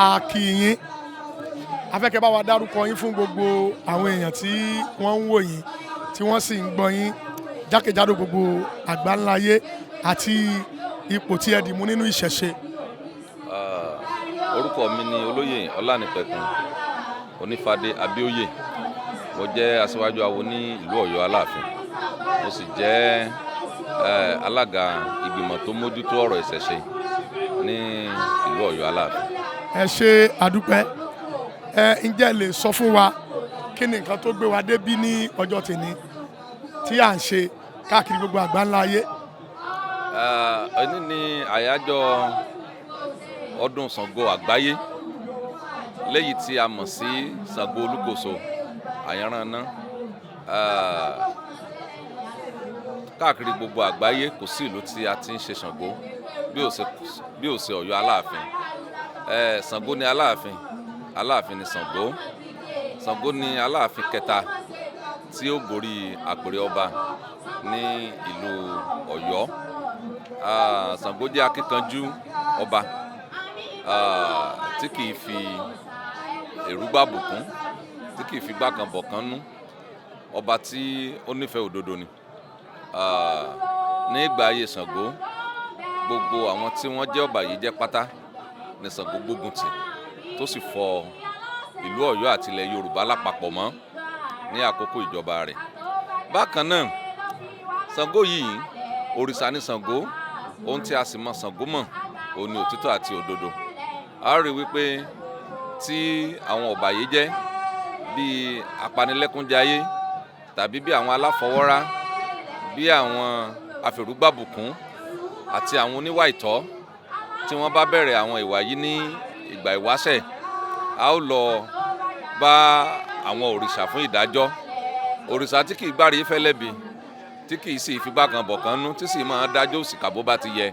a kí yín a fẹ́ kẹ́ bá wa dárúkọ yín fún gbogbo àwọn èèyàn tí wọ́n ń wò yín tí wọ́n sì ń gbọ́ yín jákèjádò gbogbo àgbáńláyé àti ipò tí ẹ dì mú nínú ìṣẹ̀ṣe. Orúkọ mi ni olóyè Ọlánìpẹ̀kun Onífádé Abíóyè. Mo jẹ́ aṣíwájú awo ní ìlú Ọ̀yọ́ Aláàfin. Mo sì jẹ́ alága ìgbìmọ̀ tó mójútó ọ̀rọ̀ ìṣẹ̀ṣe ní ìlú Ọ̀yọ́ Aláàfin. Ẹ ṣé àdúpẹ́. Ǹjẹ́ lè sọ fún wa kí ni nǹkan tó gbé wa débí ní ọjọ́ tèmi tí à ń ṣe káàkiri gbogbo àgbáńláyé? Òní ni àyájọ́ ọdún Ṣàngó àgbáyé léyìí tí a mọ̀ sí Ṣàngó Olúkòso Àyànrànná. Káàkiri gbogbo àgbáyé kò sí ìlú tí a ti ń ṣe Ṣàngó bí ó ṣe Ọ̀yọ́ Aláàfin. Ṣàngó ni Aláàfin, Aláàfin ni Ṣàngó. Ṣàngó ni Aláàfin kẹta tí ó borí àpèrè ọba ní ìlú Ọ̀yọ́. Ṣàngó jẹ́ akíkanjú ọba tí kìí fi èrú gbàbùkún, tí kìí fi gbàkan bọ̀kan nú, ọba tí ó nífẹ̀ẹ́ òdodo ni. Ní ìgbà ayé Ṣàngó, gbogbo àwọn tí wọ́n jẹ́ ọ̀bàyéjẹ́ pátá ni Ṣàngó gbógun tì tó sì fọ ìlú Ọ̀yọ́ àti ilẹ̀ Yorùbá lápapọ̀ mọ́ ní àkókò ìjọba rẹ̀. Bákan náà, Ṣàngó yìí òrìṣà ni Ṣàngó, ohun tí a sì mọ̀ Ṣàngó mọ̀ òun ni òtítọ́ àti òdodo. A rí wípé tí àwọn ọ̀bàyéjẹ́ bíi apanilẹ́kúnjayé tàbí bí àwọn aláfọwọ́rá, bí àwọn afẹ̀rúgbàbùkún àti àwọn oníwà ìtọ́ tí wọ́n bá bẹ̀rẹ̀ àwọn ìwà yìí ní ìgbà ìwáṣẹ̀, a ó lọ bá àwọn òrìṣà fún ìdájọ́. Òrìṣà tí kìí gbárí fẹ́lẹ́bi, tí kìí sì fi gbàkan bọ̀kan nú, tí sì máa dájọ́ òṣìkà bó bá ti yẹ,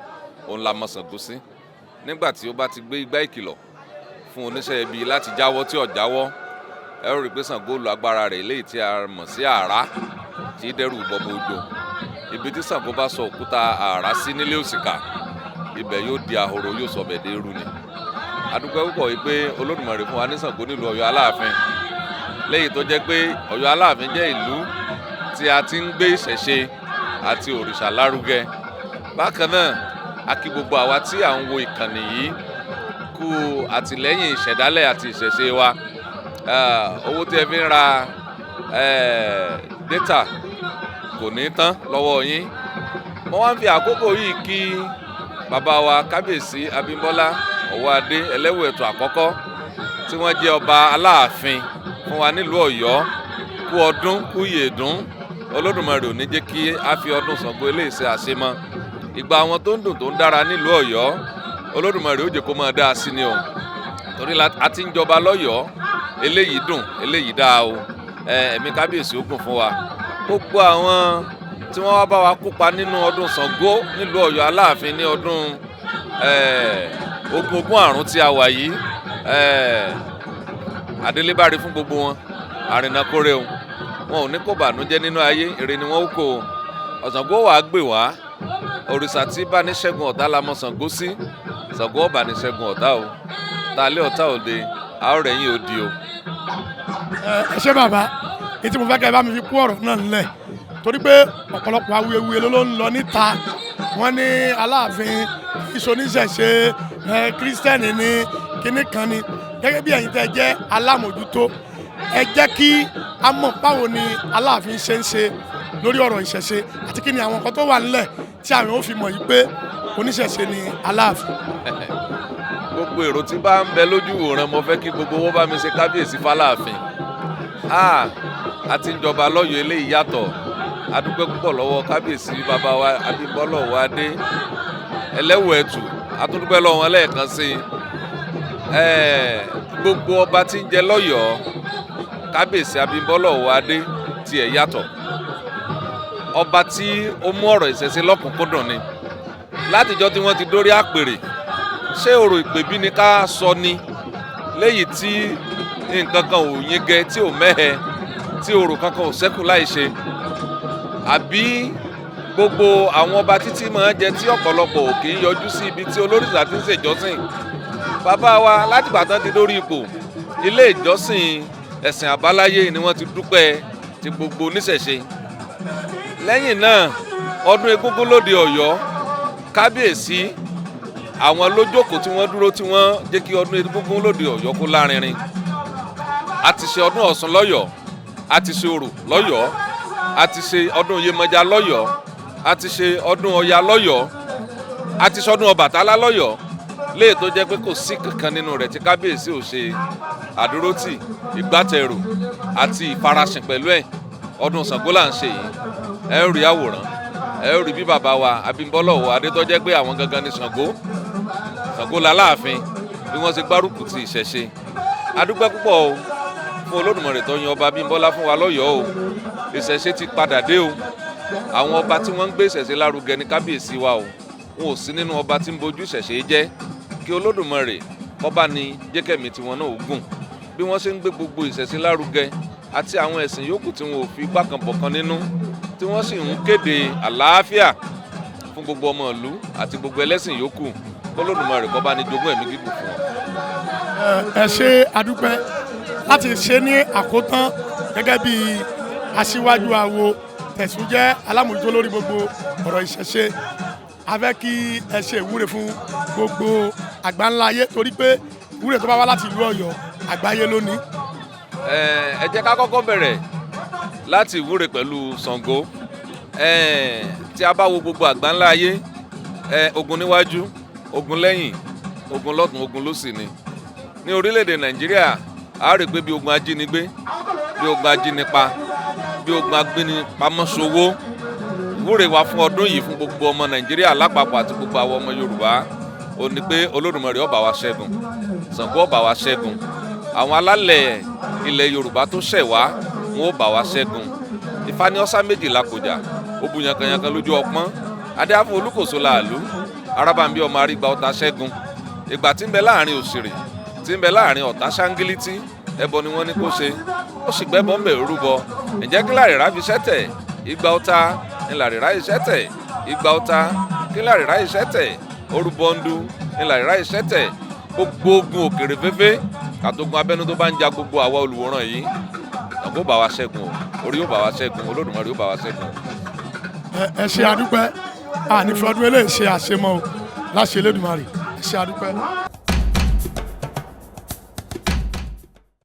òun la mọ̀ Ṣàngó sí. Nígbà tí ó bá ti gbé igbá ìkìlọ̀ fún oníṣẹ́ ibi láti jáwọ́ tí ò jáwọ́, ẹ ó rí pé Ṣàngó lo agbára rẹ̀ léyìí tí a mọ̀ sí àrá tí dẹ́rù bọ̀bọ̀ òjò. Ibi tí Ṣàngó bá sọ òkúta àrá sí nílé òṣìkà, ibẹ̀ yóò di ahoro, yóò sọ bẹ̀ dé eru ni. A dúpẹ́ púpọ̀ yìí pé Olódùmarè fún wa ní Ṣàngó nílùú Ọ̀yọ́ Aláàfin, léyìí tó jẹ́ pé Ọ̀yọ́ Aláàfin jẹ́ ìlú tí a ti ń gbé ìṣẹ̀ṣe àti òrìṣà lárugẹ. Bákan náà, a kí gbogbo àwa tí à ń wo ìkànnì yìí kú àtìlẹ́yìn ìṣẹ̀dálẹ̀ àti ìṣẹ̀ṣe wa. Owó tí ẹ fi ń ra data kò ní tán lọ́wọ́ yín. Mo wá ń fi àkókò yìí kí bàbá wa Kábíyèsí Abímbọ́lá Ọ̀wọ́adé Ẹlẹ́wù Ẹ̀tọ́ àkọ́kọ́ tí wọ́n jẹ́ ọba Aláàfin fún wa nílùú Ọ̀yọ́. Kú ọdún, kú yèdún. Olódùmarè ò ní jẹ́ kí a fi ọdún Ṣàngó eléyìí ṣe àṣemọ́. Ìgbà àwọn tó ń dùn tó ń dára nílùú Ọ̀yọ́, Olódùmarè ó jẹ́ kó máa dá sí ni o. Torí a ti ń jọba lọ́yọ̀ọ́, eléyìí dùn, eléyìí dáa o. Ẹ̀mí Kábíyèsí ó gùn fún wa. Gbogbo àwọn tí wọ́n wá bá wa kópa nínú ọdún Ṣàngó nílùú Ọ̀yọ́ Aláàfin ní ọdún ogún àrùn tí a wà yìí, àdélébárí fún gbogbo wọn, àrìnàkórè o. Wọn ò ní kó bànújẹ́ nínú ayé, èrè ni wọ́n ó kó o. Ṣàngó wàá gbè wá. Òrìṣà tí bá ní ṣẹ́gun ọ̀tá la mọ̀ Ṣàngó sí. Ṣàngó ọ̀bà ní ṣẹ́gun ọ̀tá o. Tálẹ́ ọ̀tá òde, a ó rẹ̀yìn òdì o. Ẹ ṣé bàbá, èyí tí mo fẹ́ kẹ́ ẹ bá mi fi kú ọ̀rọ̀ náà nílẹ̀, torí pé ọ̀pọ̀lọpọ̀ awuyewuye ló ń lọ níta. Wọ́n ní Aláàfin ìṣoníṣẹ̀ṣe kírísítẹ́nì ní kinní kan ni. Gẹ́gẹ́ bí ẹ̀yin tẹ́ jẹ́ alámòjútó, ẹ jẹ́ kí a mọ̀ báwo ni Aláàfin ṣe ń ṣe lórí ọ̀rọ̀ ìṣẹ̀ṣe àti kí ni àwọn nǹkan tó wà nílẹ̀ tí àwọn ò fi mọ̀ yìí pé oníṣẹ̀ṣe ni Aláàfin. Gbogbo èrò tí bá ń bẹ lójú wòran, mo fẹ́ kí gbogbo wọn bá mi ṣe kábíyèsí f'Aláàfin. A ti ń jọba lọ́yọ̀ọ́, eléyìí yàtọ̀. A dúpẹ́ púpọ̀ lọ́wọ́ kábíyèsí bàbá wa Abímbọ́lá Ọ̀wọ́adé Ẹlẹ́wù Ẹ̀tù. A tún dúpẹ́ lọ́wọ́ wọn lẹ́ẹ̀kan sí i. Gbogbo ọba tí ń jẹ lọ́yọ̀ọ́, kábíyèsí Abímbọ́lá Ọ̀wọ́adé tiẹ̀ yàtọ̀. Ọba tí ó mú ọ̀rọ̀ ìṣẹ̀ṣe lọ́kùnkúndùn ni. Látijọ́ tí wọ́n ti dórí àpèrè, ṣé orò ìpèbí ni ká sọ ni, léyìí tí nǹkan kan ò yingẹ, tí ò mẹ́hẹ, tí orò kankan ò ṣẹ́kù láì ṣe? Àbí gbogbo àwọn ọba títí máa ń jẹ tí ọ̀pọ̀lọpọ̀ ò kì í yọjú sí ibi tí olórìṣà ti ń ṣèjọ́sìn? bàbá wa láti gbàtàn ti dórí ipò ilé ìjọsìn ẹ̀sìn àbáláyé ni wọ́n ti dúpẹ́ ti gbogbo oníṣẹ̀ṣe. Lẹ́yìn náà ọdún egúngún lóde Ọ̀yọ́ kábíyèsí àwọn lójókòó tí wọ́n dúró tí wọ́n jẹ́ kí ọdún egúngún lóde Ọ̀yọ́ kó lárinrin. A ti ṣe ọdún Ọ̀ṣun lọ́yọ̀ọ́, a ti ṣe Orò lọ́yọ̀ọ́, a ti ṣe ọdún Yemọja lọ́yọ̀ọ́, a ti ṣe ọdún Ọya lọ́yọ̀ọ́, a ti ṣe ọdún Ọbàtálá lọ́yọ̀ọ́, léè tó jẹ́ pé kò sí kankan nínú rẹ̀ tí kábíyèsí ò ṣe àdúrótì, ìgbátẹrù àti ìfarasìn pẹ̀lú ẹ̀. Ọdún Ṣàngó là ń ṣe yìí, ẹ rí àwòrán, ẹ rí bí bàbá wa Abímbọ́lá Òwò Adé tó jẹ́ pé àwọn gangan ni Ṣàngó l'Aláàfin bí wọ́n ṣe gbárùkù ti ìṣẹ̀ṣe. A dúpẹ́ púpọ̀ o fún Olódùmarè tó yan ọba Abímbọ́lá fún wa lọ́yọ̀ọ́ o. Ìṣẹ̀ṣe ti padà dé o. Àwọn ọba tí wọ́n ń gbé ìṣẹ̀ṣe lárugẹ ní kábíyèsí wa o. Wọn ò sí nínú ọba tí ń bojú ìṣẹ̀ṣe jẹ́. Kí Olódùmarè kọ́ba ni jẹ́kẹ̀mí tiwọn náà ó gùn bí wọ́n ṣe ń gbé gbogbo ìṣẹ̀ṣe lárugẹ àti àwọn ẹ̀sìn yòókù tí wọn ò fi igbá kan bọ̀kan nínú tí wọ́n sì ń kéde àlàáfíà fún gbogbo ọmọ ìlú àti gbogbo ẹlẹ́sìn yòókù. Olódùmarè kọ́ba ni jogún ẹ̀mí gígùn fún wọn. Ẹ ṣe àdúpẹ́ láti ṣe ní àkótán gẹ́gẹ́ bí aṣíwájú àwo tẹ̀sùn jẹ́ alámòjútó lórí gbogbo ọ̀rọ̀ ìṣẹ̀ṣe. A fẹ́ kí ẹ ṣe ìwúre fún gbogbo àgbáńlá ayé torí pé ìwúre tó bá wá láti ìlú Ọ̀yọ́ àgbáyé lónìí. Ẹ jẹ́ ká kọ́kọ́ bẹ̀rẹ̀ láti ìwúre pẹ̀lú Ṣàngó. Tí a bá wo gbogbo àgbáńlá ayé, ogun níwájú, ogun lẹ́yìn, ogun lọ́tùn, ogun lósì ni. Ní orílẹ̀-èdè Nàìjíríà a rí pé bí ogun ajínigbé, bí ogun ajínipa, bí ogun agbénipamọ́sowó. Ìwúre wa fún ọdún yìí fún gbogbo ọmọ Nàìjíríà lápapọ̀ àti gbogbo àwọn ọmọ Yorùbá ó ní pé Olódùmarè ó bá wa ṣẹ́gun, Ṣàngó ó bá wa ṣẹ́gun, àwọn alálẹ̀ ilẹ̀ Yorùbá tó ṣẹ̀ wá wọn ó bá wa ṣẹ́gun. Ifá ní ọ̀sá méjìlá kọjá ó bu yankanyankan lójú ọpọ́n, adé á fún Olúkòso làálú, arábàmbí ọmọ arígbà ọ̀tá ṣẹ́gun. Ìgbà tí ń bẹ láàrin òṣèré tí ń bẹ láàrin ọ̀tá ṣáńgílítì ẹbọ ni wọ́n ní kó ṣe, ó sì gbẹ́bọ ń bẹ̀ rúbọ. Ǹjẹ́ kí làrírá fi ṣẹ́tẹ̀ ìgbà ọ̀tá ńlàrírá ìṣẹ́tẹ̀ ìgbà ọ̀tá kí làrírá ìṣẹ́tẹ̀ orúbọ̀ndù ńlàrírá ìṣẹ́tẹ̀. Gbogbo ogun òkèrè fẹ́fẹ́ kàtógun abẹ́nú tó bá ń ja gbogbo àwa olùwòran yìí Ṣàngó bá wa ṣẹ́gun o, orí yóò bá wa ṣẹ́gun, Olódùmarè yóò bá wa ṣẹ́gun. Ẹ ṣe àdúpẹ́ ànífọdún eléyìí ṣe àṣemọ o láṣẹ Elédùmarè. Ẹ ṣe àdúpẹ́.